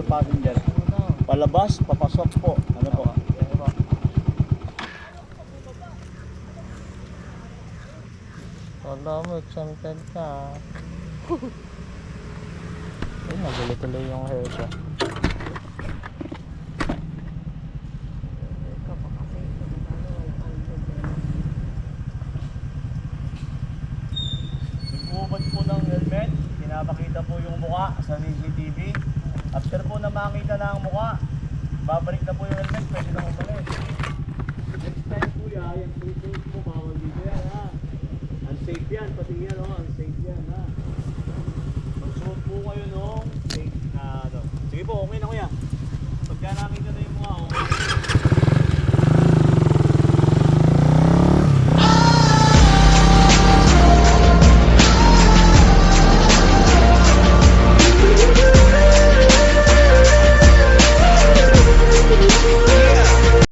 passenger. Palabas, papasok po. Ano po? Wala mo, exempted ka. Ay, nagulo tuloy yung hair siya. Nag-uubad po ng helmet, pinapakita po yung mukha sa CCTV. After po na makita na ang mukha, babalik na po yung helmet, pwede na umalis. Next time po yung susunod mo, bawal dito yan ha. Unsafe yan, pati yan o, unsafe yan ha. Magsuot po kayo nung safe na ano. Sige po, okay na kuya. Pagka nakita na yung mukha o,